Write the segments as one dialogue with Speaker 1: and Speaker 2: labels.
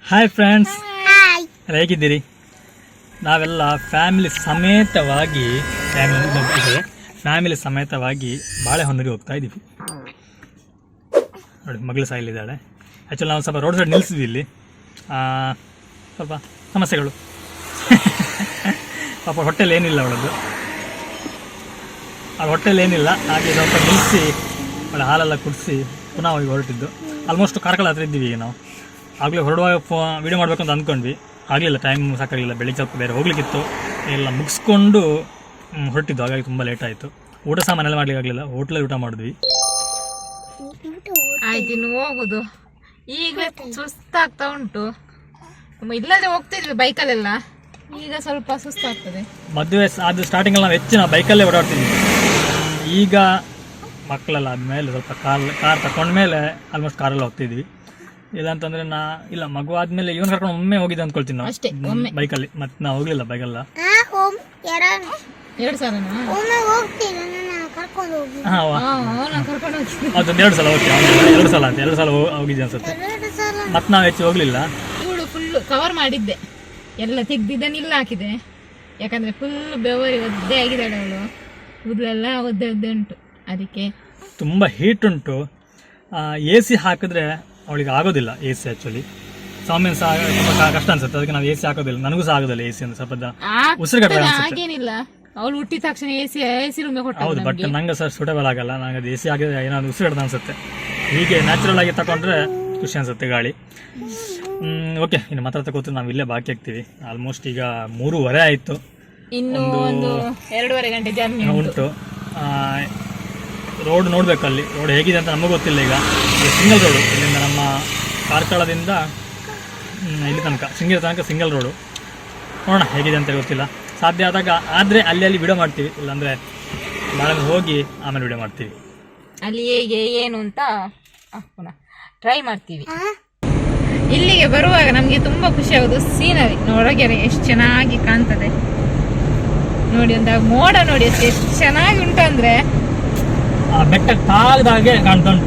Speaker 1: Hi friends, ಹೇಗಿದ್ದೀರಿ? ನಾವೆಲ್ಲ family ಸಮೇತವಾಗಿ ಬಾಳೆಹೊನ್ನೂರಿಗೆ ಹೋಗ್ತಾ ಇದ್ದೀವಿ. ನೋಡಿ, ಮಗಳು ಸಹ ಇಲ್ಲಿದ್ದಾಳೆ. ಆ್ಯಕ್ಚುಲಿ ನಾವು ಸ್ವಲ್ಪ ರೋಡ್ ಸೈಡ್ ನಿಲ್ಲಿಸಿದ್ವಿ. ಇಲ್ಲಿ ಸ್ವಲ್ಪ ಸಮಸ್ಯೆಗಳು. ಪಾಪ ಹೊಟ್ಟೆಲಿ ಏನಿಲ್ಲ ಅವಳದ್ದು, ಹೊಟ್ಟೆಲಿ ಏನಿಲ್ಲ. ಹಾಗೆ ಸ್ವಲ್ಪ ನಿಲ್ಲಿಸಿ ಒಳ್ಳೆ ಹಾಲೆಲ್ಲ ಕುಡಿಸಿ ಪುನಃ ಹೋಗಿ ಹೊರಟಿದ್ದು. ಆಲ್ಮೋಸ್ಟ್ ಕಾರ್ಕಳ ಹತ್ರ ಇದ್ದೀವಿ ಈಗ ನಾವು. ಆಗಲೇ ಹೊರಡುವಾಗ ವೀಡಿಯೋ ಮಾಡಬೇಕು ಅಂತ ಅಂದ್ಕೊಂಡ್ವಿ, ಆಗಲಿಲ್ಲ, ಟೈಮ್ ಸಾಕಾಗಲಿಲ್ಲ. ಬೆಳಿಗ್ಗೆ ಸ್ವಲ್ಪ ಬೇರೆ ಹೋಗ್ಲಿಕ್ಕಿತ್ತು, ಎಲ್ಲ ಮುಗಿಸ್ಕೊಂಡು ಹೊರಟಿದ್ದು. ಹಾಗಾಗಿ ತುಂಬ ಲೇಟ್ ಆಯಿತು. ಊಟ ಸಹ ಮನೇಲಿ ಮಾಡ್ಲಿಕ್ಕೆ ಆಗಲಿಲ್ಲ, ಹೋಟ್ಲಲ್ಲಿ ಊಟ ಮಾಡಿದ್ವಿ.
Speaker 2: ಆಯ್ತು, ಇನ್ನು ಹೋಗುದು. ಈಗ ಸುಸ್ತಾಗ್ತಾ ಉಂಟು. ಇಲ್ಲದೆ ಹೋಗ್ತಿದ್ವಿ ಬೈಕಲ್ಲೆಲ್ಲ, ಈಗ ಸ್ವಲ್ಪ ಸುಸ್ತಾಗ್ತದೆ.
Speaker 1: ಮದುವೆ ಅದು ಸ್ಟಾರ್ಟಿಂಗಲ್ಲಿ ನಾವು ಹೆಚ್ಚಿನ ಬೈಕಲ್ಲೇ ಓಡಾಡ್ತಿದ್ವಿ. ಈಗ ಮಕ್ಕಳೆಲ್ಲ ಆದಮೇಲೆ ಸ್ವಲ್ಪ ಕಾರ್ ತಗೊಂಡ್ಮೇಲೆ ಆಲ್ಮೋಸ್ಟ್ ಕಾರಲ್ಲಿ ಹೋಗ್ತಿದ್ವಿ. ಇಲ್ಲ ಅಂತಂದ್ರೆ ಇಲ್ಲ, ಮಗು ಆದ್ಮೇಲೆ ಇವನ್ ಕರ್ಕೊಂಡು ಒಮ್ಮೆ ಹೋಗಿದ್ದೆ ಅಂದ್ಕೊಳ್ತೀನಿ ನಾವು ಬೈಕಲ್ಲಿ. ಮತ್ತೆ ನಾವು ಹೋಗ್ಲಿಲ್ಲ ಬೈಕಲ್ಲ.
Speaker 2: ಎರಡು ಸಲ
Speaker 1: ಹೋಗಿದ್ದೆ ಅನ್ಸುತ್ತೆ. ಮತ್ತೆ ನಾವು ಹೆಚ್ಚು ಹೋಗ್ಲಿಲ್ಲ.
Speaker 2: ಇವಳು ಫುಲ್ ಕವರ್ ಮಾಡಿದ್ದೆ, ಎಲ್ಲ ತೆಗ್ದಿದ್ದೆ, ನಿಲ್ಲ ಹಾಕಿದೆ. ಯಾಕಂದ್ರೆ ಫುಲ್ ಬೆವರಿ ಒದ್ದೆ ಆಗಿದ್ದಾಳೆ ಅವಳು. ಕೂದಲೆಲ್ಲ ಒದ್ದೆ ಉಂಟು, ಅದಕ್ಕೆ
Speaker 1: ತುಂಬಾ ಹೀಟ್ ಉಂಟು. AC ಹಾಕಿದ್ರೆ ಅವಳಿಗೆ ಆಗೋದಿಲ್ಲ. AC ಆಕ್ಚುಲಿ ಸಾಮಾನ್ಯ ಸಹ ಸ್ವಲ್ಪ ಕಷ್ಟ ಅನ್ಸುತ್ತೆ, ಅದಕ್ಕೆ ನಾವು AC ಹಾಕೋದಿಲ್ಲ. ನನಗೂ ಸಹ ಆಗೋದಿಲ್ಲ AC ಅಂತ, ಸ್ವಲ್ಪ ಉಸಿರುಗಟ್ಟ
Speaker 2: ಹಾಗೇನಿಲ್ಲ. ಅವಳು ಹುಟ್ಟಿದ ತಕ್ಷಣ AC ರೂಮ್ ಕೊಟ್ಟು.
Speaker 1: ಹೌದು, ಬಟ್ ನಂಗೆ ಸಹ ಸೂಟೇಬಲ್ ಆಗಲ್ಲ. ನಂಗೆ ಅದು AC ಆಗಿದ್ರೆ ಏನಾದ್ರು ಉಸಿರುಗಡ್ಡ ಅನ್ಸುತ್ತೆ. ಹೀಗೆ ನ್ಯಾಚುರಲ್ ಆಗಿ ತಗೊಂಡ್ರೆ ಖುಷಿ ಅನ್ಸುತ್ತೆ ಗಾಳಿ. ಓಕೆ, ಇನ್ನು ಮಾತಾಡ್ತಾ ಕೂತು ನಾವು ಇಲ್ಲೇ ಬಾಕಿ ಆಗ್ತೀವಿ. ಆಲ್ಮೋಸ್ಟ್ ಈಗ 3:30 ಆಯಿತು.
Speaker 2: ಇನ್ನು ಒಂದು 2.5 ಗಂಟೆ ಜರ್ನಿ
Speaker 1: ಉಂಟು. ರೋಡ್ ನೋಡ್ಬೇಕು, ಅಲ್ಲಿ ರೋಡ್ ಹೇಗಿದೆ ಅಂತ ನಮಗೂ ಗೊತ್ತಿಲ್ಲ. ಈಗ ಸಿಂಗಲ್ ರೋಡು, ಇಲ್ಲಿಂದ ನಮ್ಮ ಕಾರ್ಕಳದಿಂದ ಇಲ್ಲಿ ತನಕ ಶೃಂಗೇರಿ ತನಕ ಸಿಂಗಲ್ ರೋಡು. ನೋಡೋಣ ಹೇಗಿದೆ ಅಂತ ಗೊತ್ತಿಲ್ಲ. ಸಾಧ್ಯ ಆದಾಗ ಆದರೆ ಅಲ್ಲಿ ವಿಡಿಯೋ ಮಾಡ್ತೀವಿ, ಇಲ್ಲಾಂದರೆ ಬಾಳೆ ಹೋಗಿ ಆಮೇಲೆ ವಿಡಿಯೋ ಮಾಡ್ತೀವಿ.
Speaker 2: ಅಲ್ಲಿ ಹೇಗೆ ಏನು ಅಂತ ಟ್ರೈ ಮಾಡ್ತೀವಿ. ಇಲ್ಲಿಗೆ ಬರುವಾಗ ನಮಗೆ ತುಂಬ ಖುಷಿ ಆಗೋದು ಸೀನರಿ. ಹೊರಗೆರೆ ಎಷ್ಟು ಚೆನ್ನಾಗಿ ಕಾಣ್ತದೆ ನೋಡಿ, ಒಂದು ಮೋಡ ನೋಡಿ, ಎಷ್ಟು ಚೆನ್ನಾಗಿ ಉಂಟು ಅಂದರೆ
Speaker 1: ಬೆಟ್ಟ ತಾಗದಾಗೆ ಕಾಣ್ತಾ ಉಂಟು,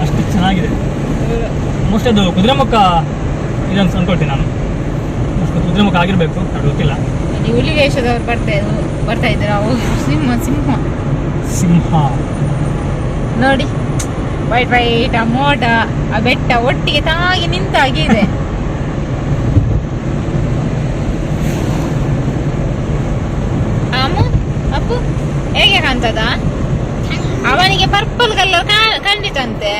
Speaker 1: ಅಷ್ಟು ಚೆನ್ನಾಗಿದೆ. ಮೋಸ್ಟ್ ಅದು ಕುದುರೆಮುಖ ಇದೆ ಅಂತ ಅನ್ಕೊಳ್ತೀನಿ ನಾನು. ಕುದುರೆಮುಖ ಆಗಿರ್ಬೇಕು, ಅದು ಗೊತ್ತಿಲ್ಲ.
Speaker 2: ಹುಲಿ ವೇಷದವ್ರು ಬರ್ತಾ ಇದ್ದಾರೆ. ಅವು ಸಿಂಹ ನೋಡಿ, ವೈಟ್ ಆ ಮೋಡ, ಆ ಬೆಟ್ಟ ಒಟ್ಟಿಗೆ ತಾಗಿ ನಿಂತಾಗಿದೆ. ಅಪ್ಪು ಹೇಗೆ ಕಾಣ್ತದ? ಅವನಿಗೆ ಪರ್ಪಲ್ ಕಲರ್ ಕಂಡಿತಂತೆ,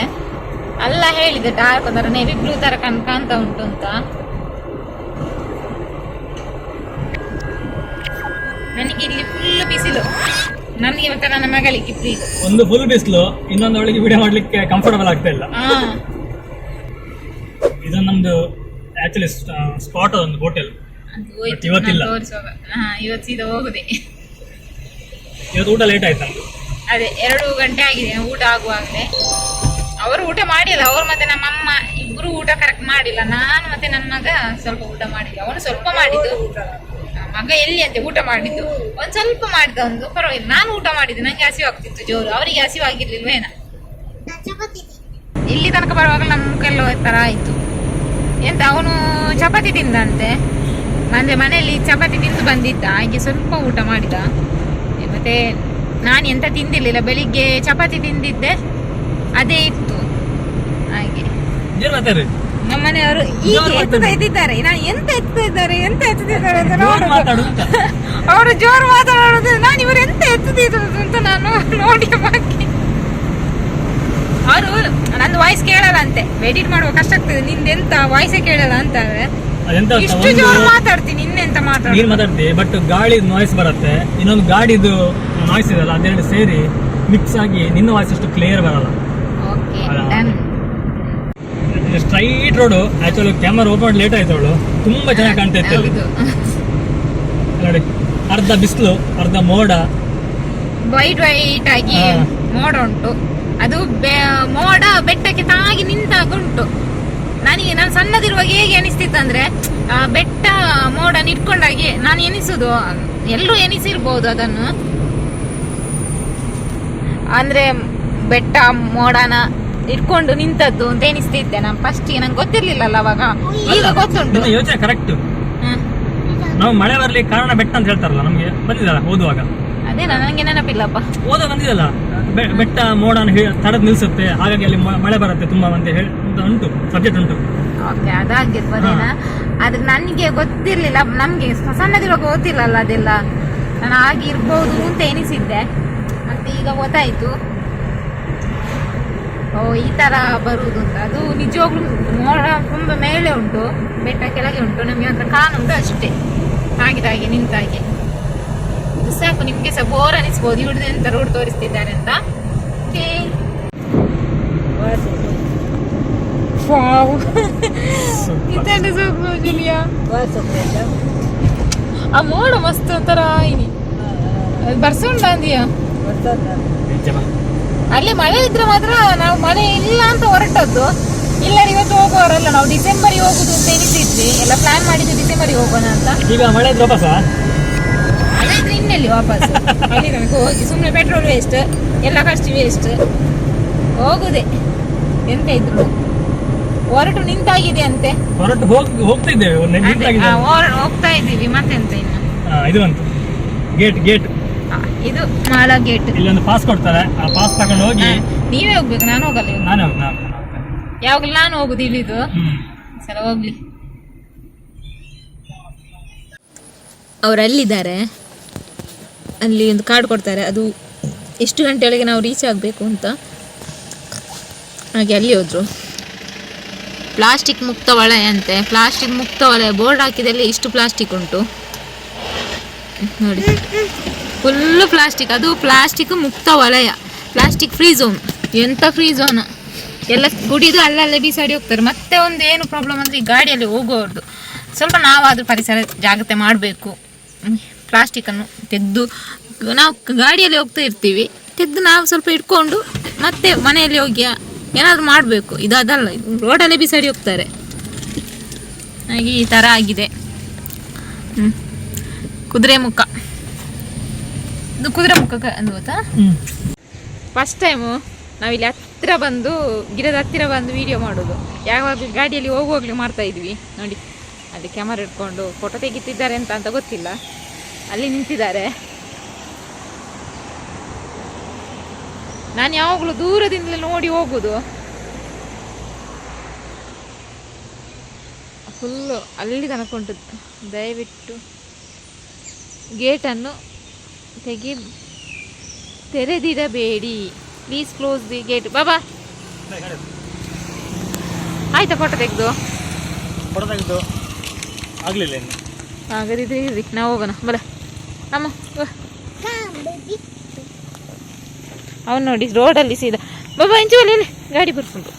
Speaker 2: ಅಲ್ಲ ಹೇಳಿದೆ ಡಾರ್ಕ್ ತರ ನೇವಿ ಬ್ಲೂ ತರ ಕಾಣ್ತಾ ಉಂಟು ಅಂತ. ನನಗೆ ಇಲ್ಲಿ ಫುಲ್ ಬಿಸಿಲು, ನನಗೆ ಮತ್ತೆ ನನ್ನ ಮಗಳಿಗೆ
Speaker 1: ಒಂದು ಫುಲ್ ಬಿಸಿಲು, ಇನ್ನೊಂದು ಅವಳಿಗೆ ವಿಡಿಯೋ ಮಾಡ್ಲಿಕ್ಕೆ ಕಂಫರ್ಟಬಲ್ ಆಗ್ತಾ ಇಲ್ಲ. ಇದು ನಮ್ದು ಆಕ್ಚುಲಿ ಸ್ಪಾಟ್, ಒಂದು ಹೋಟೆಲ್. ಇವತ್ತಿಲ್ಲ,
Speaker 2: ಇವತ್ತು ಸೀದಾ ಹೋಗುದೆ.
Speaker 1: ಇವತ್ತು ಊಟ ಲೇಟ್ ಆಯ್ತು ನಮ್ದು.
Speaker 2: ಅದೇ 2 ಗಂಟೆ ಆಗಿದೆ ಊಟ ಆಗುವಾಗಲೇ. ಅವರು ಊಟ ಮಾಡಿಲ್ಲ, ಅವರು ಮತ್ತೆ ನಮ್ಮಮ್ಮ ಇಬ್ರು ಊಟ ಕರೆಕ್ಟ್ ಮಾಡಿಲ್ಲ. ನಾನು ಮತ್ತೆ ನನ್ನ ಮಗ ಸ್ವಲ್ಪ ಊಟ ಮಾಡಿದ್ದೆ. ಅವನು ಸ್ವಲ್ಪ ಮಾಡಿದ್ದು, ಮಗ ಎಲ್ಲಿ ಅಂತ ಊಟ ಮಾಡಿದ್ದು. ಒಂದು ಸ್ವಲ್ಪ ಮಾಡಿದ, ಒಂದು ಪರವಾಗಿಲ್ಲ. ನಾನು ಊಟ ಮಾಡಿದ್ದೆ, ನಂಗೆ ಹಸಿವಾಗ್ತಿತ್ತು ಜೋರು, ಅವರಿಗೆ ಹಸಿವಾಗಿರ್ಲಿಲ್ವ ಏನೋ. ಇಲ್ಲಿ ತನಕ ಬರುವಾಗ ನಮ್ಮ ಮುಖೆಲ್ಲ ತರ ಆಯ್ತು. ಎಂತ ಅವನು ಚಪಾತಿ ತಿಂದಂತೆ, ಅಂದ್ರೆ ಮನೆಯಲ್ಲಿ ಚಪಾತಿ ತಿಂದು ಬಂದಿದ್ದ, ಹಾಗೆ ಸ್ವಲ್ಪ ಊಟ ಮಾಡಿದ. ಮತ್ತೆ ನಾನು ಎಂತ ತಿಂದಿರ್ಲಿಲ್ಲ, ಬೆಳಿಗ್ಗೆ ಚಪಾತಿ ತಿಂದಿದ್ದೆ, ಅದೇ ಇತ್ತು. ಹಾಗೆ ನಮ್ಮನೆಯವರು ಈಗ ಎತ್ತುತ್ತಾ ಇದ್ದಾರೆ. ನಾನು ಎಂತ ಎತ್ತುತ್ತಿದ್ದಾರೆ ಅಂತ ಅವರು ಜೋರು ಮಾತಾಡೋದು. ನಾನು ಇವರು ಎಂತ ಎತ್ತುತ್ತಿದ್ರು ಅಂತ ನಾನು ನೋಡಿ ಬಾಕಿ. ಅವರು ನಂದು ವಾಯ್ಸ್ ಕೇಳಲ್ಲ ಅಂತೆ, ಎಡಿಟ್ ಮಾಡುವ ಕಷ್ಟ ಆಗ್ತದೆ, ನಿಂದೆಂತ ವಾಯ್ಸೇ ಕೇಳಲ್ಲ ಅಂತಾರೆ. ಇಷ್ಟು ಜೋರು ಮಾತಾಡ್ತೀನಿ, ಇನ್ನೆಂತ ಮಾತಾಡ್ತೀನಿ.
Speaker 1: ಬಟ್ ಗಾಳಿ ನಾಯ್ಸ್ ಬರುತ್ತೆ, ಇನ್ನೊಂದು ಗಾಡಿದು ನಾಯ್ಸ್ ಇದೆಲ್ಲ, ಅದೆರಡು ಸೇರಿ ಮಿಕ್ಸ್ ಆಗಿ ನಿನ್ನ ವಾಯ್ಸ್ ಅಷ್ಟು ಕ್ಲಿಯರ್ ಬರಲ್ಲ. Straight road. Actually camera open late ಆಯ್ತು, ಅವಳು ತುಂಬಾ ಚೆನ್ನಾಗಿ ಕಾಣ್ತಾ ಇತ್ತು ನೋಡಿ. ಅರ್ಧ ಬಿಸಿಲು, ಅರ್ಧ ಮೋಡ,
Speaker 2: ವೈಟ್ ಆಗಿ ಮೋಡ ಉಂಟು. ಅದು ಮೋಡ ಬೆಟ್ಟಕ್ಕೆ ತಾಗಿ ನಿಂತಾಗ ಉಂಟು. ನಾನು ಸಣ್ಣದಿರುವಾಗ ಹೇಗೆ ಎನಿಸ್ತಿತ್ತಂದ್ರೆ, ಬೆಟ್ಟ ಮೋಡ ನಿಟ್ಕೊಂಡಾಗಿ ನಾನು ಎನಿಸುದು. ಎಲ್ಲರೂ ಎನಿಸಿರ್ಬೋದು ಅದನ್ನು, ಅಂದ್ರೆ ಬೆಟ್ಟ ಮೋಡನ ಇಟ್ಕೊಂಡು ನಿಂತದ್ದು ಅಂತ ಎಣಿಸ್ತಿದ್ದೆ ನಾನು ಫಸ್ಟಿಗೆ. ನಂಗೆ ಗೊತ್ತಿರ್ಲಿಲ್ಲಲ್ಲ ಅವಾಗ, ಈಗ ಗೊತ್ತುಂಟು.
Speaker 1: ಯೋಚನೆ ಕರೆಕ್ಟ್. ನಾವು ಮಳೆ ಬರ್ಲಿ ಕಾರಣ ಬೆಟ್ಟ ಅಂತ ಹೇಳ್ತಾರಲ್ಲ, ನಮ್ಗೆ ಬಂದಿದಲ್ಲ ಓದುವಾಗ.
Speaker 2: ಅದೇ ನನಗೆ ನೆನಪಿಲ್ಲಪ್ಪ.
Speaker 1: ಓದುವಾಗ ಬಂದಿದಲ್ಲ, ಬೆಟ್ಟ ಮೋಡ ತಡೆದು ನಿಲ್ಸುತ್ತೆ, ಹಾಗಾಗಿ ಅಲ್ಲಿ ಮಳೆ ಬರುತ್ತೆ ತುಂಬಾ ಅಂತ ಹೇಳಿ ಉಂಟು, ಸಬ್ಜೆಕ್ಟ್ ಉಂಟು.
Speaker 2: ಓಕೆ, ಅದಾಗಿರ್ಬೋದೇನ. ಆದ್ರೆ ನನಗೆ ಗೊತ್ತಿರ್ಲಿಲ್ಲ, ನಮ್ಗೆ ಸಣ್ಣದಿರುವಾಗ ಗೊತ್ತಿಲ್ಲಲ್ಲ ಅದೆಲ್ಲ. ನಾನು ಆಗಿರ್ಬೋದು ಅಂತ ಎನಿಸಿದ್ದೆ, ಮತ್ತೆ ಈಗ ಗೊತ್ತಾಯ್ತು ಓ ಈ ತರ ಬರುವುದು ಅಂತ. ಅದು ನಿಜವಾಗ್ಲೂ ಮೋಡ ತುಂಬ ಮೇಲೆ ಉಂಟು, ಬೆಟ್ಟ ಕೆಳಗೆ ಉಂಟು, ನಮಗೆ ಹತ್ರ ಕಾಣುವುದು ಅಷ್ಟೇ, ಹಾಗೆ ನಿಂತಾಗೆ. ಸಾಕು, ನಿಮ್ಗೆ ಸಹ ಬೋರ್ ಅನಿಸ್ಬೋದು ಇವ್ರದ್ದು ಎಂತ ರೋಡ್ ತೋರಿಸ್ತಿದ್ದಾರೆ ಅಂತ. ಆ ಮೋಡ ಮಸ್ತ್ ಒಂಥರ ಬರ್ಸೊಂಡ ಅಂದಿಯಾ. ಅಲ್ಲಿ ಮಳೆ ಇದ್ರೆ ಮಾತ್ರ ನಾವು ಮಳೆ ಇಲ್ಲ ಅಂತ ಹೊರಟದ್ದು. ಇಲ್ಲರಿ ಇವತ್ತು ಹೋಗುವವರಲ್ಲ, ನಾವು ಡಿಸೆಂಬರಿಗೆ ಹೋಗುದು ಅಂತ ಎನಿಸಿದ್ವಿ, ಎಲ್ಲ ಪ್ಲಾನ್ ಮಾಡಿದ್ವಿ ಡಿಸೆಂಬರಿಗೆ ಹೋಗೋಣ ಅಂತ.
Speaker 1: ಈಗ ಮಳೆ ಇದ್ರೆ ವಾಪಸ್
Speaker 2: ಅದಾದ್ರೆ ಇನ್ನೆಲ್ಲಿ ವಾಪಸ್ ಅಲ್ಲಿ ನಮಗೆ ಹೋಗಿ ಸುಮ್ಮನೆ ಪೆಟ್ರೋಲ್ ವೇಸ್ಟ್, ಎಲ್ಲ ಖರ್ಚು ವೇಸ್ಟ್. ಹೋಗುದೇ ಎಂತ ಇದ್ರು ಹೊರಟು ನಿಂತಾಗಿದೆ ಅಂತೆ.
Speaker 1: ಹೊರಟು ಹೋಗ್ತಾ ಇದ್ದೇವೆ,
Speaker 2: ಹೋಗ್ತಾ ಇದ್ದೀವಿ ಮತ್ತೆಂತ ಇನ್ನು.
Speaker 1: ಇದು ಬಂತು ಗೇಟ್,
Speaker 2: ಇದು ಮಾಳ ಗೇಟ್.
Speaker 1: ಇಲ್ಲಿ ಒಂದು ಪಾಸ್ ಕೊಡ್ತಾರೆ, ಆ ಪಾಸ್ ತಗೊಂಡು ಹೋಗಿ.
Speaker 2: ನೀವೇ ಹೋಗ್ಬೇಕು, ನಾನು ಹೋಗಲ್ಲ. ಯಾವಾಗಲೂ ನಾನು ಹೋಗುದು ಇಲ್ಲಿದು, ಸಲ ಹೋಗ್ಲಿ. ಅವ್ರು ಅಲ್ಲಿದ್ದಾರೆ, ಅಲ್ಲಿ ಒಂದು ಕಾರ್ಡ್ ಕೊಡ್ತಾರೆ, ಅದು ಎಷ್ಟು ಗಂಟೆಯೊಳಗೆ ನಾವು ರೀಚ್ ಆಗಬೇಕು ಅಂತ. ಹಾಗೆ ಅಲ್ಲಿ ಹೋದ್ರು. ಪ್ಲಾಸ್ಟಿಕ್ ಮುಕ್ತ ವಲಯ ಅಂತೆ, ಪ್ಲಾಸ್ಟಿಕ್ ಮುಕ್ತ ವಲಯ ಬೋರ್ಡ್ ಹಾಕಿದಲ್ಲಿ ಇಷ್ಟು ಪ್ಲಾಸ್ಟಿಕ್ ಉಂಟು ನೋಡಿ, ಫುಲ್ಲು ಪ್ಲಾಸ್ಟಿಕ್. ಅದು ಪ್ಲಾಸ್ಟಿಕ್ ಮುಕ್ತ ವಲಯ, ಪ್ಲಾಸ್ಟಿಕ್ ಫ್ರೀ ಝೋನ್. ಎಂತ ಫ್ರೀ ಝೋನ್, ಎಲ್ಲ ಗುಡಿದು ಅಲ್ಲಲ್ಲೇ ಬೀಸಾಡಿ ಹೋಗ್ತಾರೆ. ಮತ್ತೆ ಒಂದು ಏನು ಪ್ರಾಬ್ಲಮ್ ಅಂದರೆ ಈ ಗಾಡಿಯಲ್ಲಿ ಹೋಗೋರ್ದು ಸ್ವಲ್ಪ ನಾವಾದರೂ ಪರಿಸರ ಜಾಗ್ರತೆ ಮಾಡಬೇಕು. ಪ್ಲಾಸ್ಟಿಕ್ಕನ್ನು ತೆಗೆದು ನಾವು ಗಾಡಿಯಲ್ಲಿ ಹೋಗ್ತಾ ಇರ್ತೀವಿ, ತೆಗೆದು ನಾವು ಸ್ವಲ್ಪ ಇಟ್ಕೊಂಡು ಮತ್ತೆ ಮನೆಯಲ್ಲಿ ಹೋಗಿ ಏನಾದರೂ ಮಾಡಬೇಕು. ಇದು ಅದಲ್ಲ, ಇದು ರೋಡಲ್ಲೇ ಬಿಸಾಡಿ ಹೋಗ್ತಾರೆ. ಹಾಗೆ ಈ ಥರ ಆಗಿದೆ. ಕುದುರೆಮುಖ, ಇದು ಕುದುರೆಮುಖ ಅಂತ ಗೊತ್ತಾ. ಫಸ್ಟ್ ಟೈಮು ನಾವಿಲ್ಲಿ ಹತ್ತಿರ ಬಂದು, ಗಿಡದ ಹತ್ತಿರ ಬಂದು ವಿಡಿಯೋ ಮಾಡೋದು. ಯಾವಾಗ ಗಾಡಿಯಲ್ಲಿ ಹೋಗುವಾಗಲೂ ಮಾಡ್ತಾ ಇದ್ವಿ ನೋಡಿ. ಅಲ್ಲಿ ಕ್ಯಾಮರಾ ಇಟ್ಕೊಂಡು ಫೋಟೋ ತೆಗಿತಿದ್ದಾರೆ ಅಂತ ಗೊತ್ತಿಲ್ಲ, ಅಲ್ಲಿ ನಿಂತಿದ್ದಾರೆ. ನಾನು ಯಾವಾಗಲೂ ದೂರದಿಂದಲೇ ನೋಡಿ ಹೋಗುದು. ಫುಲ್ಲು ಅಲ್ಲಿ ತನಕ ಉಂಟು. ದಯವಿಟ್ಟು ಗೇಟನ್ನು ತೆರೆದಿಡಬೇಡಿ, ಪ್ಲೀಸ್ ಕ್ಲೋಸ್ ದಿ ಗೇಟ್. ಬಾಬಾ ಆಯ್ತಾ ಫೋಟೋ ತೆಗೆದು
Speaker 1: ಆಗಲಿಲ್ಲ.
Speaker 2: ಹಾಗಾದಿದ್ರೆ ಇರ್ರಿ, ನಾವು ಹೋಗೋಣ. ಬಲ ಅಮ್ಮ, ಅವನು ನೋಡಿ ರೋಡಲ್ಲಿ ಸೀದಾ ಬಾಬಾ ಇಂಚುವಲ್ಲಿ ಗಾಡಿ ಬರ್ಕೊಂಡು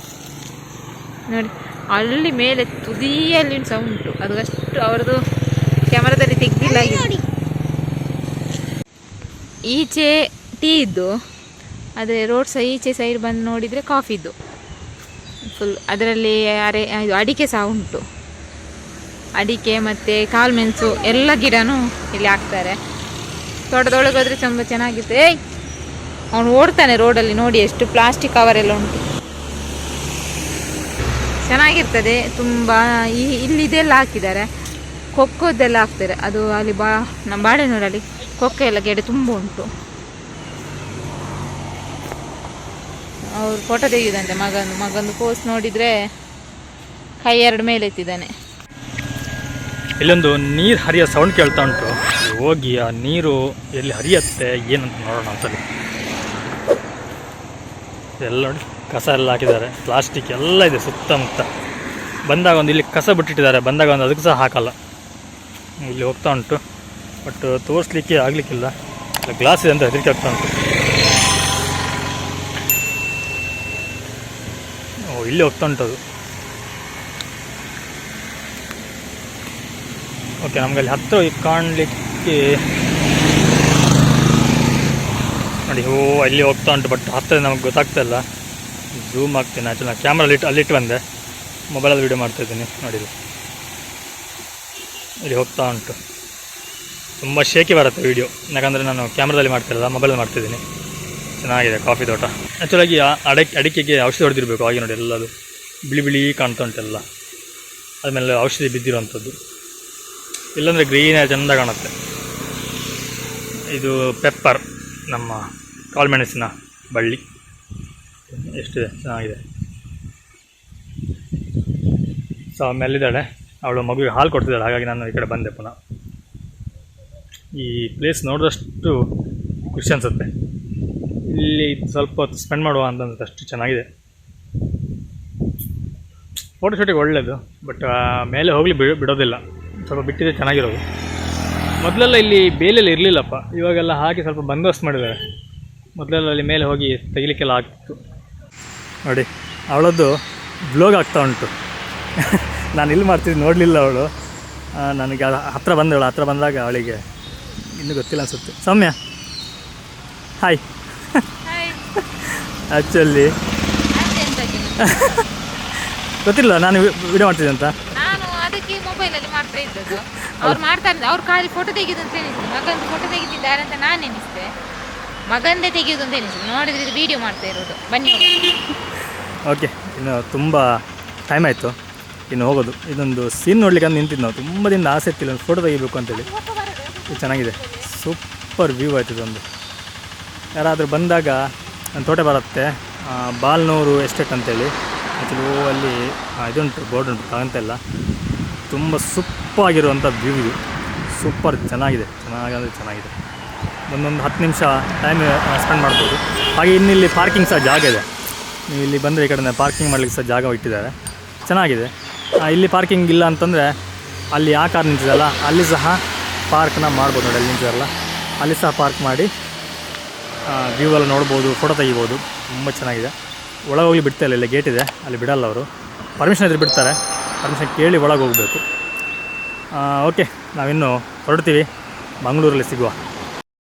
Speaker 2: ನೋಡಿ. ಅಲ್ಲಿ ಮೇಲೆ ತುದಿಯಲ್ಲಿ ಸಹ ಉಂಟು, ಅದು ಅಷ್ಟು ಅವರದು ಕ್ಯಾಮರಾದಲ್ಲಿ ತೆಗ್ದಿಲ್ಲ. ಈಚೆ ಟೀ ಇದ್ದು, ಆದರೆ ರೋಡ್ ಸಹ ಈಚೆ ಸೈಡ್ ಬಂದು ನೋಡಿದರೆ ಕಾಫಿದ್ದು ಫುಲ್. ಅದರಲ್ಲಿ ಇದು ಅಡಿಕೆ ಸಹ ಉಂಟು, ಅಡಿಕೆ ಮತ್ತು ಕಾಳುಮೆಣಸು ಎಲ್ಲ ಗಿಡನೂ ಇಲ್ಲಿ ಹಾಕ್ತಾರೆ. ತೋಟದೊಳಗೆ ಹೋದರೆ ತುಂಬ ಚೆನ್ನಾಗಿರುತ್ತೆ. ಅವನು ಓಡ್ತಾನೆ ರೋಡಲ್ಲಿ ನೋಡಿ, ಎಷ್ಟು ಪ್ಲಾಸ್ಟಿಕ್ ಕವರೆಲ್ಲ ಉಂಟು, ಚೆನ್ನಾಗಿರ್ತದೆ ತುಂಬ. ಇಲ್ಲಿ ಇದೆಲ್ಲ ಹಾಕಿದ್ದಾರೆ, ಕೊಕ್ಕೋದೆಲ್ಲ ಹಾಕ್ತಾರೆ. ಅದು ಅಲ್ಲಿ ನಮ್ಮ ಬಾಳೆನೂರಲ್ಲಿ ಕೊಕ್ಕೋ ಎಲ್ಲ ಗಿಡ ತುಂಬ ಉಂಟು. ಅವ್ರು ಫೋಟೋ ತೆಗೆಯುದಂತೆ ಮಗಂದು ಪೋಸ್ಟ್ ನೋಡಿದರೆ ಕೈ ಎರಡು ಮೇಲೆ ಎತ್ತಿದ್ದಾನೆ.
Speaker 1: ಇಲ್ಲೊಂದು ನೀರು ಹರಿಯೋ ಸೌಂಡ್ ಕೇಳ್ತಾ ಉಂಟು. ಹೋಗಿ ಆ ನೀರು ಎಲ್ಲಿ ಹರಿಯತ್ತೆ ಏನಂತ ನೋಡೋಣ ಅಂತಲ್ಲಿ. ಎಲ್ಲ ನೋಡಿ ಕಸ ಎಲ್ಲ ಹಾಕಿದ್ದಾರೆ, ಪ್ಲಾಸ್ಟಿಕ್ ಎಲ್ಲ ಇದೆ ಸುತ್ತಮುತ್ತ. ಬಂದಾಗ ಒಂದು ಇಲ್ಲಿ ಕಸ ಬಿಟ್ಟಿಟ್ಟಿದ್ದಾರೆ, ಬಂದಾಗ ಒಂದು ಅದಕ್ಕೆ ಸಹ ಹಾಕಲ್ಲ. ಇಲ್ಲಿ ಹೋಗ್ತಾ ಉಂಟು, ಬಟ್ ತೋರಿಸ್ಲಿಕ್ಕೆ ಆಗಲಿಕ್ಕಿಲ್ಲ, ಗ್ಲಾಸ್ ಇದೆ ಅಂತ ಹೆದರಿಕೆ ಆಗ್ತಾ ಉಂಟು. ಓ ಇಲ್ಲಿ ಹೋಗ್ತಾ ಉಂಟು ಅದು. ಓಕೆ, ನಮ್ಗೆ ಅಲ್ಲಿ ಹತ್ತಿರ ಕಾಣಲಿಕ್ಕೆ ನೋಡಿ. ಓ ಅಲ್ಲಿ ಹೋಗ್ತಾ ಉಂಟು, ಬಟ್ ಹತ್ತಿರ ನಮಗೆ ಗೊತ್ತಾಗ್ತಾ ಇಲ್ಲ. ಝೂಮ್ ಆಗ್ತೀನಿ. ಆ್ಯಕ್ಚುಲಿ ನಾನು ಕ್ಯಾಮ್ರಲ್ಲಿ ಅಲ್ಲಿಟ್ಟು ಬಂದೆ, ಮೊಬೈಲಲ್ಲಿ ವೀಡಿಯೋ ಮಾಡ್ತಾಯಿದ್ದೀನಿ ನೋಡಿ. ಇಲ್ಲಿ ಹೋಗ್ತಾ ಉಂಟು, ತುಂಬ ಶೇಕಿ ಬರುತ್ತೆ ವೀಡಿಯೋ, ಯಾಕಂದರೆ ನಾನು ಕ್ಯಾಮ್ರಾದಲ್ಲಿ ಮಾಡ್ತಿರಲ್ಲ, ಮೊಬೈಲಲ್ಲಿ ಮಾಡ್ತಿದ್ದೀನಿ. ಚೆನ್ನಾಗಿದೆ ಕಾಫಿ ತೋಟ. ಆ್ಯಕ್ಚುಲಾಗಿ ಅಡಿಕೆಗೆ ಔಷಧಿ ಹೊಡೆದಿರಬೇಕು. ಹಾಗೆ ನೋಡಿ ಎಲ್ಲ ಅದು ಬಿಳಿ ಬಿಳಿ ಕಾಣ್ತಾ ಉಂಟೆಲ್ಲ, ಆದಮೇಲೆ ಔಷಧಿ ಬಿದ್ದಿರುವಂಥದ್ದು. ಇಲ್ಲಾಂದರೆ ಗ್ರೀನ್ ಚೆಂದ ಕಾಣುತ್ತೆ. ಇದು ಪೆಪ್ಪರ್, ನಮ್ಮ ಕಾಳುಮೆಣಸಿನ ಬಳ್ಳಿ ಎಷ್ಟಿದೆ, ಚೆನ್ನಾಗಿದೆ. ಸೊ ಮೇಲಿದ್ದಾಳೆ, ಅವಳು ಮಗುವಿಗೆ ಹಾಲು ಕೊಡ್ತಿದ್ದಾಳೆ. ಹಾಗಾಗಿ ನಾನು ಈ ಕಡೆ ಬಂದೆ ಪುನಃ. ಈ ಪ್ಲೇಸ್ ನೋಡಿದಷ್ಟು ಖುಷಿ ಅನಿಸುತ್ತೆ. ಇಲ್ಲಿ ಸ್ವಲ್ಪ ಹೊತ್ತು ಸ್ಪೆಂಡ್ ಮಾಡುವ ಅಂತ ಅನ್ಸುತ್ತೆ, ಅಷ್ಟು ಚೆನ್ನಾಗಿದೆ. ಫೋಟೋ ಶೂಟಿಗೆ ಒಳ್ಳೆಯದು, ಬಟ್ ಮೇಲೆ ಹೋಗಲಿ ಬಿಡೋದಿಲ್ಲ, ಸ್ವಲ್ಪ ಬಿಟ್ಟಿದೆ ಚೆನ್ನಾಗಿರೋದು. ಮೊದಲೆಲ್ಲ ಇಲ್ಲಿ ಬೇಲೆಲ್ಲ ಇರಲಿಲ್ಲಪ್ಪ, ಇವಾಗೆಲ್ಲ ಹಾಕಿ ಸ್ವಲ್ಪ ಬಂದೋಬಸ್ತ್ ಮಾಡಿದ್ದಾರೆ. ಮೊದಲೆಲ್ಲ ಅಲ್ಲಿ ಮೇಲೆ ಹೋಗಿ ತೆಗಿಲಿಕ್ಕೆಲ್ಲ ಆಗ್ತಿತ್ತು. ನೋಡಿ ಅವಳದ್ದು ಬ್ಲಾಗ್ ಆಗ್ತಾ ಉಂಟು. ನಾನು ಇಲ್ಲಿ ಮಾಡ್ತಿದ್ದು ನೋಡಲಿಲ್ಲ ಅವಳು, ನನಗೆ ಹತ್ತಿರ ಬಂದವಳು. ಹತ್ತಿರ ಬಂದಾಗ ಅವಳಿಗೆ ಇನ್ನೂ ಗೊತ್ತಿಲ್ಲ ಅನಿಸುತ್ತೆ. ಸೌಮ್ಯ ಹಾಯ್. ಆ್ಯಕ್ಚುಲಿ ಗೊತ್ತಿಲ್ಲ ನಾನು ವಿಡಿಯೋ ಮಾಡ್ತಿದ್ದೆ ಅಂತ.
Speaker 2: ನಾನು ಅದಕ್ಕೆ ಮೊಬೈಲಲ್ಲಿ ಮಾಡ್ತಾ ಇದ್ದದ್ದು. ಅವ್ರು ಮಾಡ್ತಾ ಇದ್ದ, ಅವ್ರು ಖಾಲಿ ಫೋಟೋ ತೆಗೆಯೋದು ಅಂತ ಎನಿಸಿದ್ರು. ಮಗಂದು ಫೋಟೋ ತೆಗೆದಿದ್ದಾರೆ ಅಂತ ನಾನು ಎನಿಸಿದೆ, ಮಗಂದೇ ತೆಗೆಯೋದು ಅಂತ ಎನಿಸಿದ್ರು. ನೋಡಿದ್ರೆ ಇದು ವೀಡಿಯೋ ಮಾಡ್ತಾ ಇರೋದು. ಬನ್ನಿ.
Speaker 1: ಓಕೆ, ಇನ್ನು ತುಂಬ ಟೈಮ್ ಆಯಿತು, ಇನ್ನು ಹೋಗೋದು. ಇದೊಂದು ಸೀನ್ ನೋಡ್ಲಿಕ್ಕೆ ಅಂತ ನಿಂತಿದ್ದು ನಾವು. ತುಂಬ ದಿನ ಆಸೆ ಇತ್ತಿಲ್ಲ ಒಂದು ಫೋಟೋ ತೆಗಿಬೇಕು ಅಂತೇಳಿ. ಇದು ಚೆನ್ನಾಗಿದೆ, ಸೂಪರ್ ವ್ಯೂ ಆಯ್ತು ಇದೊಂದು. ಯಾರಾದರೂ ಬಂದಾಗ ನನ್ನ ತೋಟ ಬರುತ್ತೆ, ಬಾಲ್ನೂರು ಎಸ್ಟೇಟ್ ಅಂತೇಳಿ. ಆ್ಯಕ್ಚುಲಿ ಅಲ್ಲಿ ಇದುಂಟು, ಬೋರ್ಡ್ ಉಂಟು, ಕಾಣಂತೆಲ್ಲ. ತುಂಬ ಸೂಪ್ಪರಾಗಿರುವಂಥ ವ್ಯೂ ಇದು, ಸೂಪರ್ ಚೆನ್ನಾಗಿದೆ. ಚೆನ್ನಾಗಿದೆ. ಒಂದೊಂದು 10 ನಿಮಿಷ ಟೈಮ್ ಸ್ಪೆಂಡ್ ಮಾಡ್ಬೋದು. ಹಾಗೆ ಇನ್ನಿಲ್ಲಿ ಪಾರ್ಕಿಂಗ್ ಸಹ ಜಾಗ ಇದೆ. ನೀವು ಇಲ್ಲಿ ಬಂದರೆ ಈ ಕಡೆ ಪಾರ್ಕಿಂಗ್ ಮಾಡಲಿಕ್ಕೆ ಸಹ ಜಾಗ ಇಟ್ಟಿದ್ದಾರೆ, ಚೆನ್ನಾಗಿದೆ. ಇಲ್ಲಿ ಪಾರ್ಕಿಂಗ್ ಇಲ್ಲ ಅಂತಂದರೆ ಅಲ್ಲಿ ಆ ಕಾರ್ ನಿಂತಿದೆಯಲ್ಲ, ಅಲ್ಲಿ ಸಹ ಪಾರ್ಕ್ನ ಮಾಡ್ಬೋದು. ನೋಡಿ ಅಲ್ಲಿ ನಿಂತಿದೆಯಲ್ಲ, ಅಲ್ಲಿ ಸಹ ಪಾರ್ಕ್ ಮಾಡಿ ವ್ಯೂ ಎಲ್ಲ ನೋಡ್ಬೋದು, ಫೋಟೋ ತೆಗಿಬೋದು. ತುಂಬ ಚೆನ್ನಾಗಿದೆ. ಒಳಗೆ ಹೋಗಿ ಬಿಡ್ತಾಯಿಲ್ಲ, ಇಲ್ಲಿ ಗೇಟ್ ಇದೆ, ಅಲ್ಲಿ ಬಿಡಲ್ಲ ಅವರು. ಪರ್ಮಿಷನ್ ಇದ್ರೆ ಬಿಡ್ತಾರೆ, ಪರ್ಮಿಷನ್ ಕೇಳಿ ಒಳಗೆ ಹೋಗಬೇಕು. ಓಕೆ, ನಾವಿನ್ನು ಹೊರಡ್ತೀವಿ. ಮಂಗಳೂರಲ್ಲಿ ಸಿಗುವ.